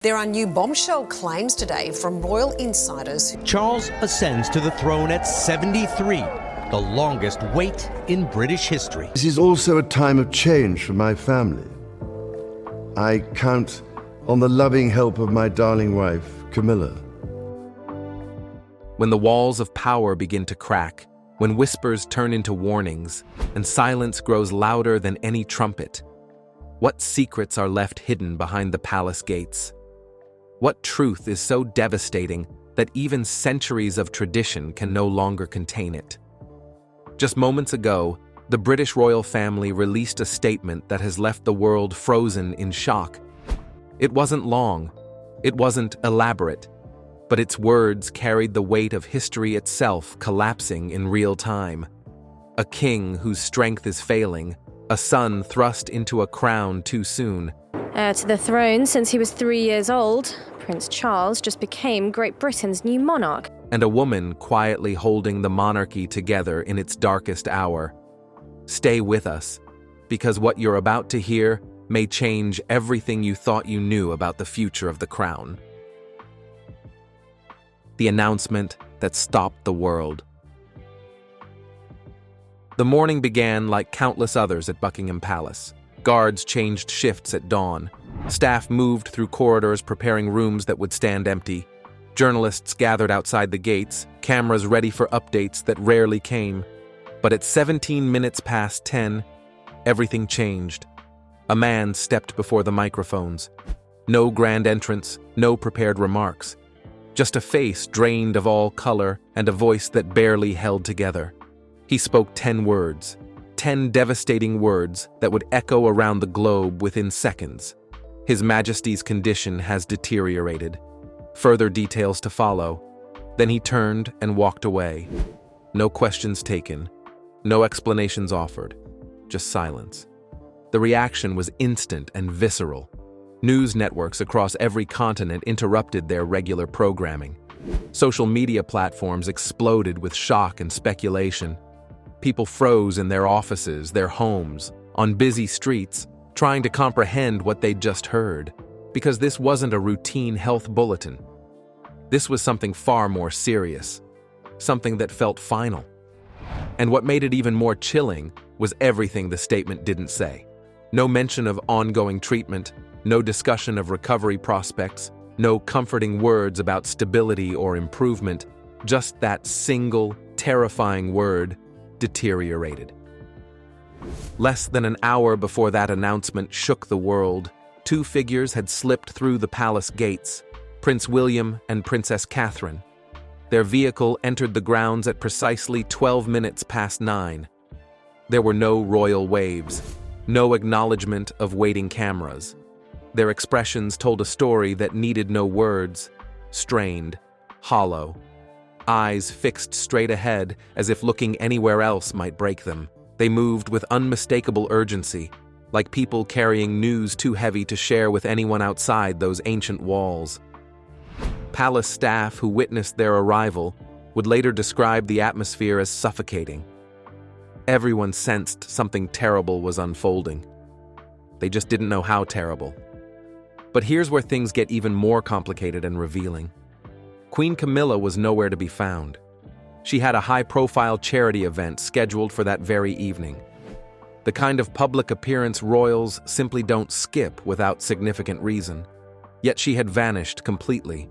There are new bombshell claims today from royal insiders. Charles ascends to the throne at 73, the longest wait in British history. This is also a time of change for my family. I count on the loving help of my darling wife, Camilla. When the walls of power begin to crack, when whispers turn into warnings, and silence grows louder than any trumpet, what secrets are left hidden behind the palace gates? What truth is so devastating that even centuries of tradition can no longer contain it? Just moments ago, the British royal family released a statement that has left the world frozen in shock. It wasn't long, it wasn't elaborate, but its words carried the weight of history itself collapsing in real time. A king whose strength is failing, a son thrust into a crown too soon. Heir to the throne since he was 3 years old, Prince Charles just became Great Britain's new monarch. And a woman quietly holding the monarchy together in its darkest hour. Stay with us, because what you're about to hear may change everything you thought you knew about the future of the crown. The announcement that stopped the world. The morning began like countless others at Buckingham Palace. Guards changed shifts at dawn. Staff moved through corridors preparing rooms that would stand empty. Journalists gathered outside the gates, cameras ready for updates that rarely came. But at 17 minutes past 10, everything changed. A man stepped before the microphones. No grand entrance, no prepared remarks. Just a face drained of all color and a voice that barely held together. He spoke 10 words. 10 devastating words that would echo around the globe within seconds. His Majesty's condition has deteriorated. Further details to follow. Then he turned and walked away. No questions taken. No explanations offered. Just silence. The reaction was instant and visceral. News networks across every continent interrupted their regular programming. Social media platforms exploded with shock and speculation. People froze in their offices, their homes, on busy streets, trying to comprehend what they'd just heard, because this wasn't a routine health bulletin. This was something far more serious, something that felt final. And what made it even more chilling was everything the statement didn't say. No mention of ongoing treatment, no discussion of recovery prospects, no comforting words about stability or improvement, just that single, terrifying word, deteriorated. Less than an hour before that announcement shook the world, two figures had slipped through the palace gates, Prince William and Princess Catherine. Their vehicle entered the grounds at precisely 12 minutes past 9. There were no royal waves, no acknowledgement of waiting cameras. Their expressions told a story that needed no words, strained, hollow. Eyes fixed straight ahead as if looking anywhere else might break them. They moved with unmistakable urgency, like people carrying news too heavy to share with anyone outside those ancient walls. Palace staff who witnessed their arrival would later describe the atmosphere as suffocating. Everyone sensed something terrible was unfolding. They just didn't know how terrible. But here's where things get even more complicated and revealing. Queen Camilla was nowhere to be found. She had a high-profile charity event scheduled for that very evening. The kind of public appearance royals simply don't skip without significant reason. Yet she had vanished completely.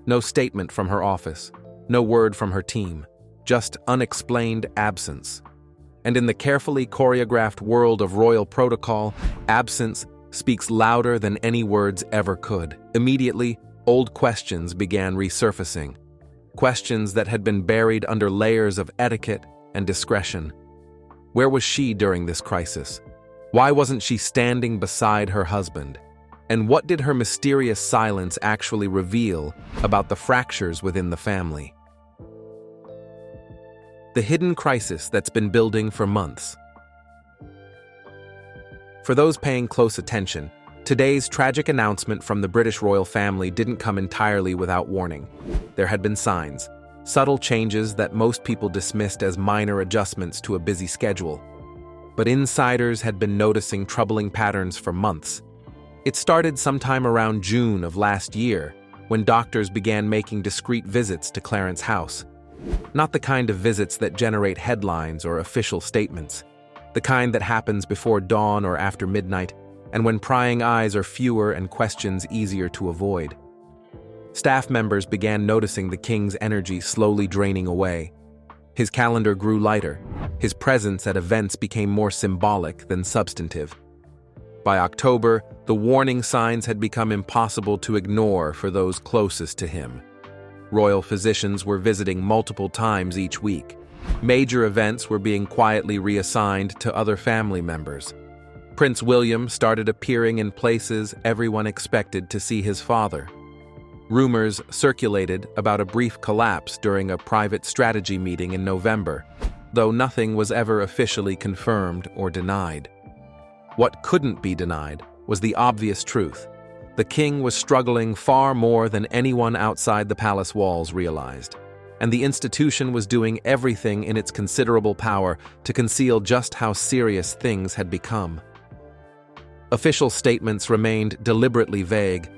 No statement from her office, no word from her team, just unexplained absence. And in the carefully choreographed world of royal protocol, absence speaks louder than any words ever could. Immediately, old questions began resurfacing. Questions that had been buried under layers of etiquette and discretion. Where was she during this crisis? Why wasn't she standing beside her husband? And what did her mysterious silence actually reveal about the fractures within the family? The hidden crisis that's been building for months. For those paying close attention, today's tragic announcement from the British royal family didn't come entirely without warning. There had been signs, subtle changes that most people dismissed as minor adjustments to a busy schedule. But insiders had been noticing troubling patterns for months. It started sometime around June of last year, when doctors began making discreet visits to Clarence's house. Not the kind of visits that generate headlines or official statements. The kind that happens before dawn or after midnight, and when prying eyes are fewer and questions easier to avoid. Staff members began noticing the king's energy slowly draining away. His calendar grew lighter. His presence at events became more symbolic than substantive. By October, the warning signs had become impossible to ignore for those closest to him. Royal physicians were visiting multiple times each week. Major events were being quietly reassigned to other family members. Prince William started appearing in places everyone expected to see his father. Rumors circulated about a brief collapse during a private strategy meeting in November, though nothing was ever officially confirmed or denied. What couldn't be denied was the obvious truth. The king was struggling far more than anyone outside the palace walls realized, and the institution was doing everything in its considerable power to conceal just how serious things had become. Official statements remained deliberately vague.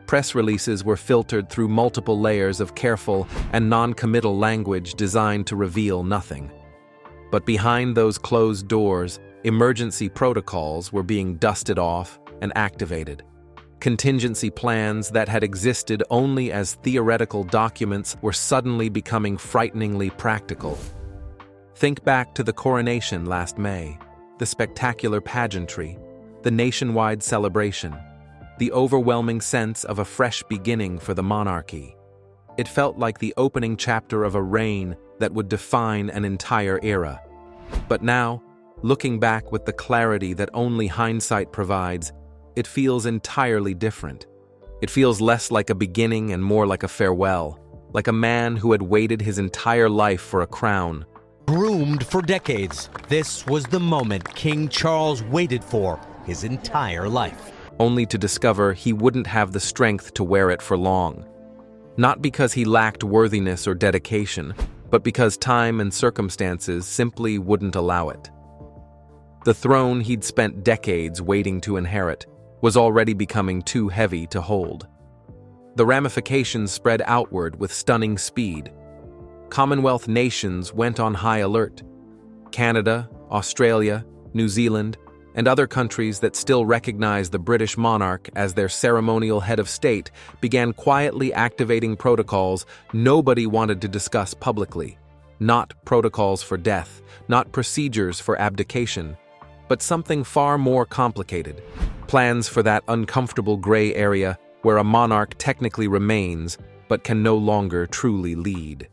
Press releases were filtered through multiple layers of careful and non-committal language designed to reveal nothing. But behind those closed doors, emergency protocols were being dusted off and activated. Contingency plans that had existed only as theoretical documents were suddenly becoming frighteningly practical. Think back to the coronation last May, the spectacular pageantry, the nationwide celebration, the overwhelming sense of a fresh beginning for the monarchy. It felt like the opening chapter of a reign that would define an entire era. But now, looking back with the clarity that only hindsight provides, it feels entirely different. It feels less like a beginning and more like a farewell, like a man who had waited his entire life for a crown. Groomed for decades, this was the moment King Charles waited for his entire life. Only to discover he wouldn't have the strength to wear it for long. Not because he lacked worthiness or dedication, but because time and circumstances simply wouldn't allow it. The throne he'd spent decades waiting to inherit was already becoming too heavy to hold. The ramifications spread outward with stunning speed. Commonwealth nations went on high alert. Canada, Australia, New Zealand, and other countries that still recognize the British monarch as their ceremonial head of state began quietly activating protocols nobody wanted to discuss publicly. Not protocols for death, not procedures for abdication, but something far more complicated. Plans for that uncomfortable gray area where a monarch technically remains but can no longer truly lead.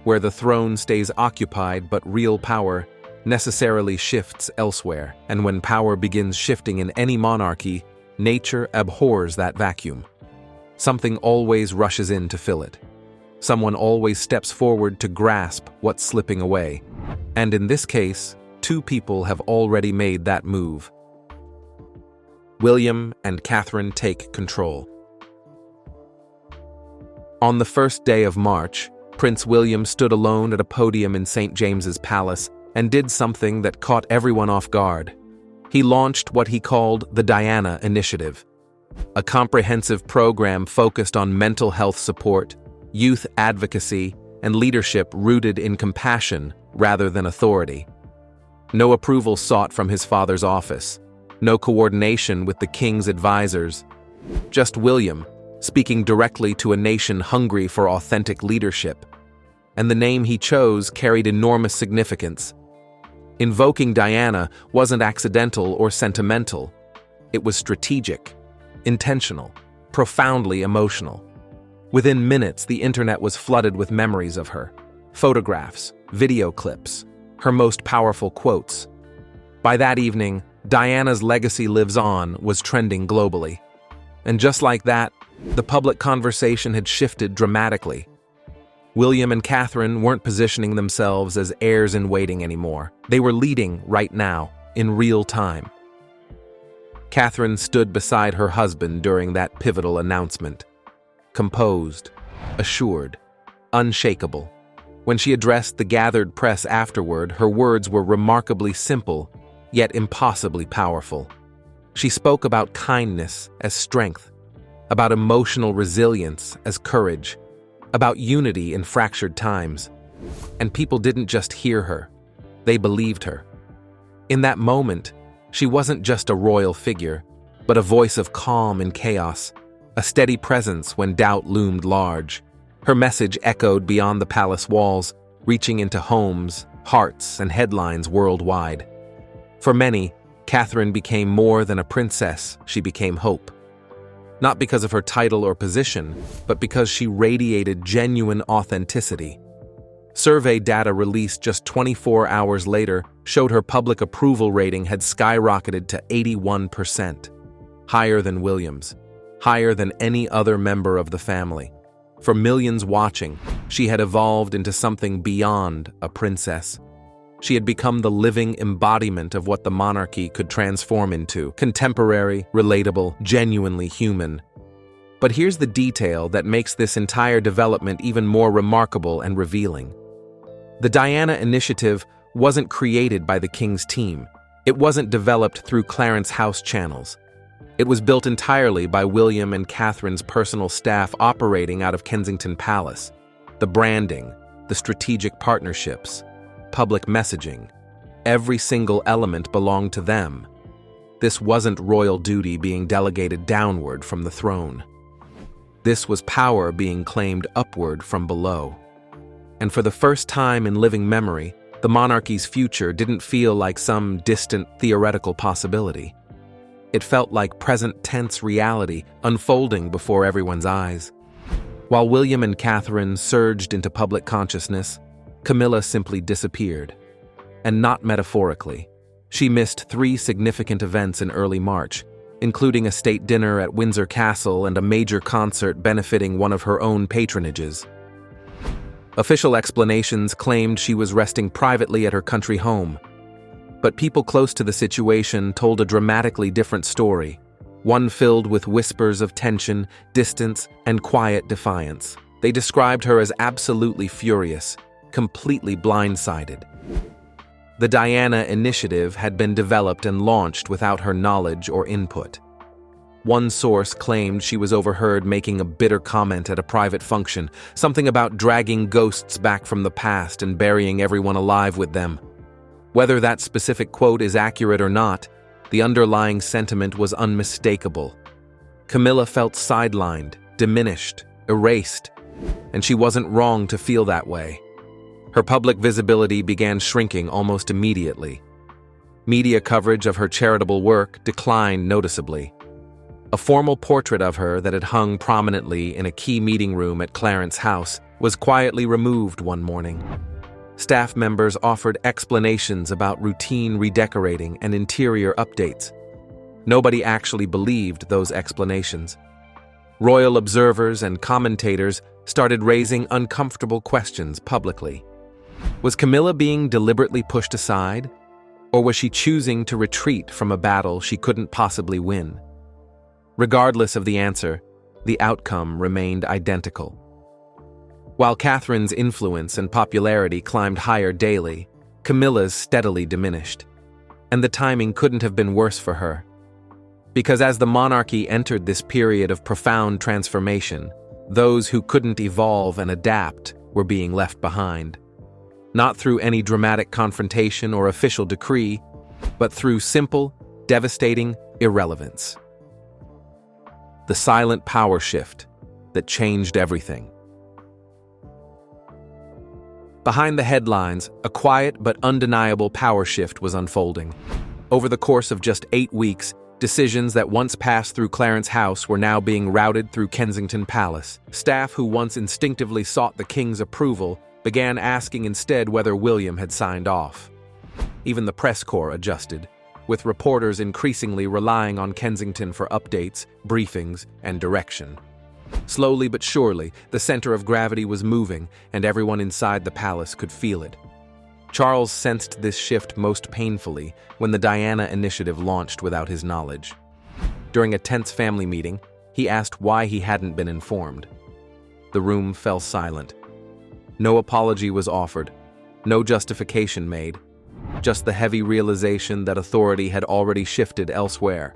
Where the throne stays occupied but real power necessarily shifts elsewhere, and when power begins shifting in any monarchy, nature abhors that vacuum. Something always rushes in to fill it. Someone always steps forward to grasp what's slipping away. And in this case, two people have already made that move. William and Catherine take control. On the first day of March, Prince William stood alone at a podium in St. James's Palace and did something that caught everyone off guard. He launched what he called the Diana Initiative, a comprehensive program focused on mental health support, youth advocacy, and leadership rooted in compassion rather than authority. No approval sought from his father's office, no coordination with the king's advisors. Just William, speaking directly to a nation hungry for authentic leadership. And the name he chose carried enormous significance. Invoking Diana wasn't accidental or sentimental. It was strategic, intentional, profoundly emotional. Within minutes, the internet was flooded with memories of her. Photographs, video clips, her most powerful quotes. By that evening, Diana's legacy lives on was trending globally. And just like that, the public conversation had shifted dramatically. William and Catherine weren't positioning themselves as heirs in waiting anymore. They were leading right now, in real time. Catherine stood beside her husband during that pivotal announcement. Composed, assured, unshakable. When she addressed the gathered press afterward, her words were remarkably simple, yet impossibly powerful. She spoke about kindness as strength, about emotional resilience as courage, about unity in fractured times. And people didn't just hear her, they believed her. In that moment, she wasn't just a royal figure, but a voice of calm in chaos, a steady presence when doubt loomed large. Her message echoed beyond the palace walls, reaching into homes, hearts, and headlines worldwide. For many, Catherine became more than a princess, she became hope. Not because of her title or position, but because she radiated genuine authenticity. Survey data released just 24 hours later showed her public approval rating had skyrocketed to 81%, higher than William's, higher than any other member of the family. For millions watching, she had evolved into something beyond a princess. She had become the living embodiment of what the monarchy could transform into: contemporary, relatable, genuinely human. But here's the detail that makes this entire development even more remarkable and revealing. The Diana Initiative wasn't created by the king's team. It wasn't developed through Clarence House channels. It was built entirely by William and Catherine's personal staff operating out of Kensington Palace. The branding, the strategic partnerships, public messaging, every single element belonged to them. This wasn't royal duty being delegated downward from the throne. This was power being claimed upward from below. And for the first time in living memory, the monarchy's future didn't feel like some distant theoretical possibility. It felt like present tense reality unfolding before everyone's eyes. While William and Catherine surged into public consciousness, Camilla simply disappeared. And not metaphorically. She missed 3 significant events in early March, including a state dinner at Windsor Castle and a major concert benefiting one of her own patronages. Official explanations claimed she was resting privately at her country home. But people close to the situation told a dramatically different story, one filled with whispers of tension, distance, and quiet defiance. They described her as absolutely furious, completely blindsided. The Diana Initiative had been developed and launched without her knowledge or input. One source claimed she was overheard making a bitter comment at a private function, something about dragging ghosts back from the past and burying everyone alive with them. Whether that specific quote is accurate or not, the underlying sentiment was unmistakable. Camilla felt sidelined, diminished, erased, and she wasn't wrong to feel that way. Her public visibility began shrinking almost immediately. Media coverage of her charitable work declined noticeably. A formal portrait of her that had hung prominently in a key meeting room at Clarence House was quietly removed one morning. Staff members offered explanations about routine redecorating and interior updates. Nobody actually believed those explanations. Royal observers and commentators started raising uncomfortable questions publicly. Was Camilla being deliberately pushed aside, or was she choosing to retreat from a battle she couldn't possibly win? Regardless of the answer, the outcome remained identical. While Catherine's influence and popularity climbed higher daily, Camilla's steadily diminished. And the timing couldn't have been worse for her. Because as the monarchy entered this period of profound transformation, those who couldn't evolve and adapt were being left behind. Not through any dramatic confrontation or official decree, but through simple, devastating irrelevance. The silent power shift that changed everything. Behind the headlines, a quiet but undeniable power shift was unfolding. Over the course of just 8 weeks, decisions that once passed through Clarence House were now being routed through Kensington Palace. Staff who once instinctively sought the king's approval began asking instead whether William had signed off. Even the press corps adjusted, with reporters increasingly relying on Kensington for updates, briefings, and direction. Slowly but surely, the center of gravity was moving, and everyone inside the palace could feel it. Charles sensed this shift most painfully when the Diana Initiative launched without his knowledge. During a tense family meeting, he asked why he hadn't been informed. The room fell silent. No apology was offered, no justification made, just the heavy realization that authority had already shifted elsewhere.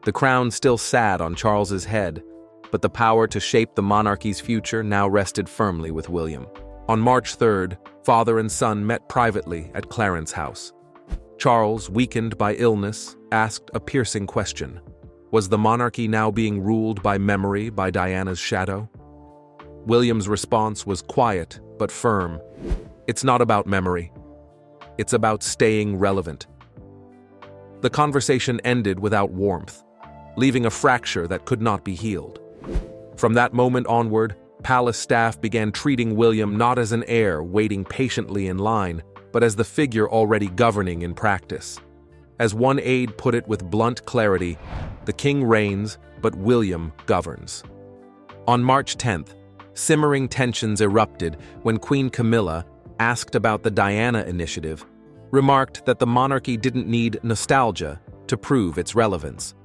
The crown still sat on Charles's head, but the power to shape the monarchy's future now rested firmly with William. On March 3rd, father and son met privately at Clarence House. Charles, weakened by illness, asked a piercing question. Was the monarchy now being ruled by memory, by Diana's shadow? William's response was quiet but firm. It's not about memory. It's about staying relevant. The conversation ended without warmth, leaving a fracture that could not be healed. From that moment onward, palace staff began treating William not as an heir waiting patiently in line, but as the figure already governing in practice. As one aide put it with blunt clarity, the king reigns, but William governs. On March 10th, simmering tensions erupted when Queen Camilla, asked about the Diana Initiative, remarked that the monarchy didn't need nostalgia to prove its relevance.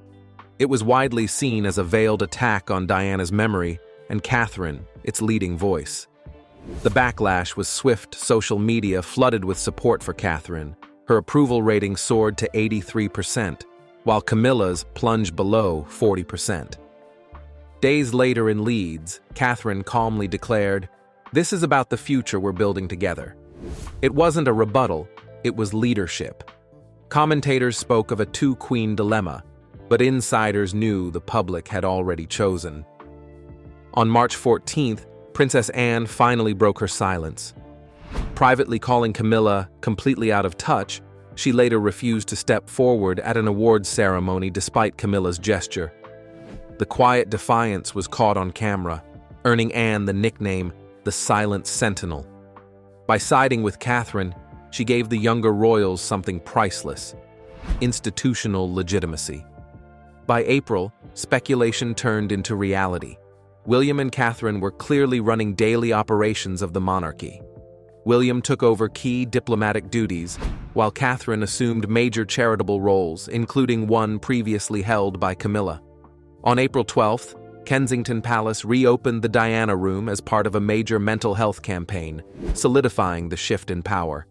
It was widely seen as a veiled attack on Diana's memory and Catherine, its leading voice. The backlash was swift. Social media flooded with support for Catherine. Her approval rating soared to 83%, while Camilla's plunged below 40%. Days later in Leeds, Catherine calmly declared, "This is about the future we're building together." It wasn't a rebuttal, it was leadership. Commentators spoke of a two-queen dilemma, but insiders knew the public had already chosen. On March 14th, Princess Anne finally broke her silence. Privately calling Camilla completely out of touch, she later refused to step forward at an awards ceremony despite Camilla's gesture. The quiet defiance was caught on camera, earning Anne the nickname the Silent Sentinel. By siding with Catherine, she gave the younger royals something priceless: institutional legitimacy. By April, speculation turned into reality. William and Catherine were clearly running daily operations of the monarchy. William took over key diplomatic duties, while Catherine assumed major charitable roles, including one previously held by Camilla. On April 12th, Kensington Palace reopened the Diana Room as part of a major mental health campaign, solidifying the shift in power.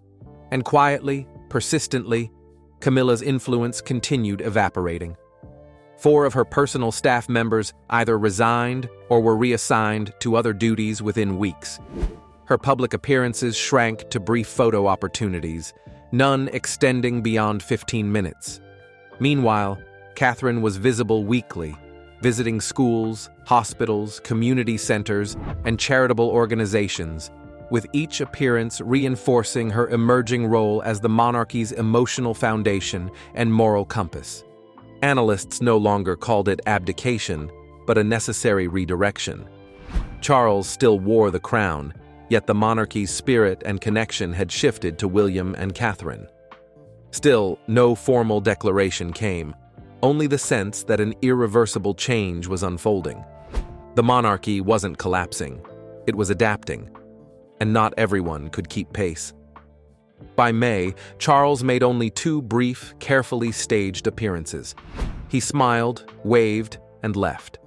And quietly, persistently, Camilla's influence continued evaporating. 4 of her personal staff members either resigned or were reassigned to other duties within weeks. Her public appearances shrank to brief photo opportunities, none extending beyond 15 minutes. Meanwhile, Catherine was visible weekly, visiting schools, hospitals, community centers, and charitable organizations, with each appearance reinforcing her emerging role as the monarchy's emotional foundation and moral compass. Analysts no longer called it abdication, but a necessary redirection. Charles still wore the crown, yet the monarchy's spirit and connection had shifted to William and Catherine. Still, no formal declaration came, only the sense that an irreversible change was unfolding. The monarchy wasn't collapsing, it was adapting, and not everyone could keep pace. By May, Charles made only 2 brief, carefully staged appearances. He smiled, waved, and left.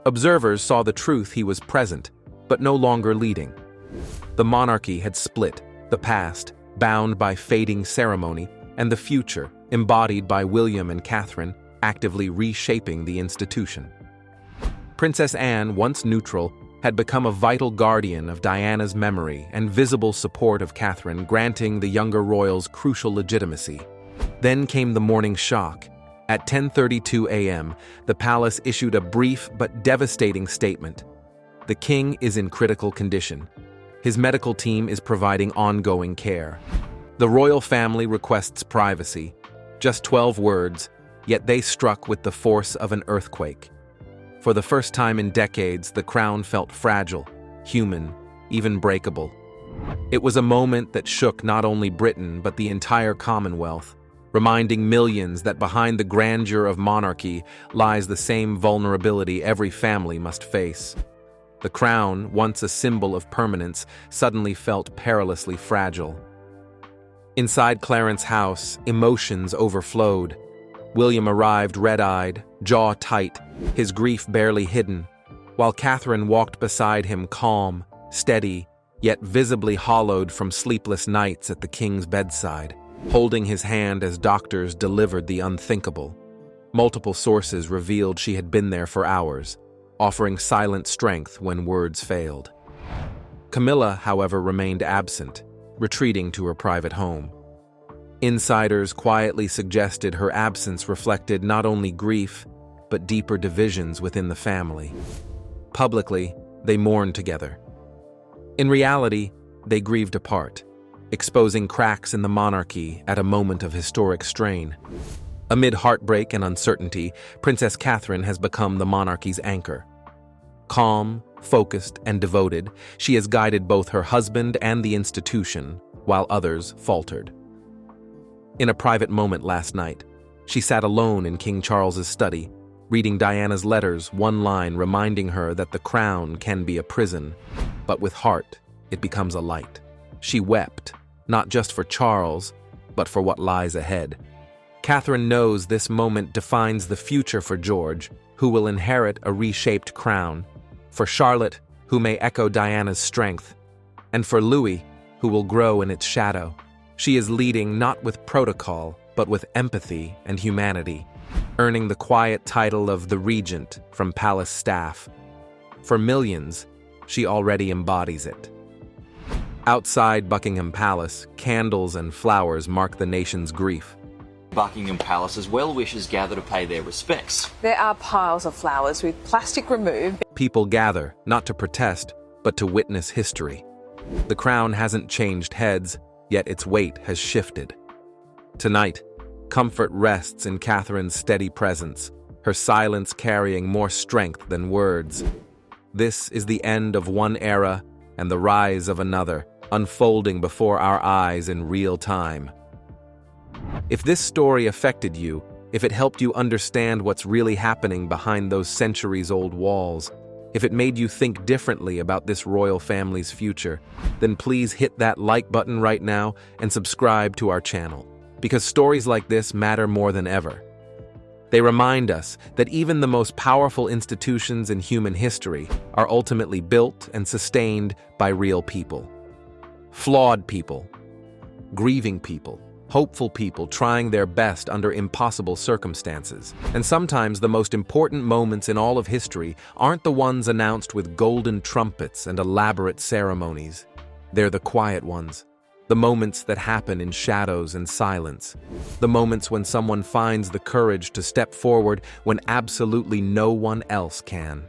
Observers saw the truth: he was present, but no longer leading. The monarchy had split, the past, bound by fading ceremony, and the future, embodied by William and Catherine, actively reshaping the institution. Princess Anne, once neutral, had become a vital guardian of Diana's memory and visible support of Catherine, granting the younger royals crucial legitimacy. Then came the morning shock. At 10:32 a.m., the palace issued a brief but devastating statement. The king is in critical condition. His medical team is providing ongoing care. The royal family requests privacy. Just 12 words, yet they struck with the force of an earthquake. For the first time in decades, the crown felt fragile, human, even breakable. It was a moment that shook not only Britain but the entire Commonwealth, reminding millions that behind the grandeur of monarchy lies the same vulnerability every family must face. The crown, once a symbol of permanence, suddenly felt perilously fragile. Inside Clarence House, emotions overflowed. William arrived red-eyed, jaw tight, his grief barely hidden, while Catherine walked beside him calm, steady, yet visibly hollowed from sleepless nights at the king's bedside, holding his hand as doctors delivered the unthinkable. Multiple sources revealed she had been there for hours, offering silent strength when words failed. Camilla, however, remained absent, retreating to her private home. Insiders quietly suggested her absence reflected not only grief, but deeper divisions within the family. Publicly, they mourned together. In reality, they grieved apart, exposing cracks in the monarchy at a moment of historic strain. Amid heartbreak and uncertainty, Princess Catherine has become the monarchy's anchor. Calm, focused, and devoted, she has guided both her husband and the institution, while others faltered. In a private moment last night, she sat alone in King Charles's study, reading Diana's letters, one line reminding her that the crown can be a prison, but with heart, it becomes a light. She wept, not just for Charles, but for what lies ahead. Catherine knows this moment defines the future for George, who will inherit a reshaped crown, for Charlotte, who may echo Diana's strength, and for Louis, who will grow in its shadow. She is leading not with protocol, but with empathy and humanity, earning the quiet title of the Regent from palace staff. For millions, she already embodies it. Outside Buckingham Palace, candles and flowers mark the nation's grief. Buckingham Palace's well-wishers gather to pay their respects. There are piles of flowers with plastic removed. People gather, not to protest, but to witness history. The crown hasn't changed heads, yet its weight has shifted. Tonight, comfort rests in Catherine's steady presence, her silence carrying more strength than words. This is the end of one era and the rise of another, unfolding before our eyes in real time. If this story affected you, if it helped you understand what's really happening behind those centuries-old walls, if it made you think differently about this royal family's future, then please hit that like button right now and subscribe to our channel, because stories like this matter more than ever. They remind us that even the most powerful institutions in human history are ultimately built and sustained by real people. Flawed people, grieving people, hopeful people trying their best under impossible circumstances. And sometimes the most important moments in all of history aren't the ones announced with golden trumpets and elaborate ceremonies. They're the quiet ones, the moments that happen in shadows and silence, the moments when someone finds the courage to step forward when absolutely no one else can.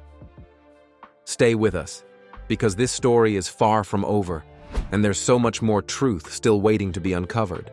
Stay with us, because this story is far from over, and there's so much more truth still waiting to be uncovered.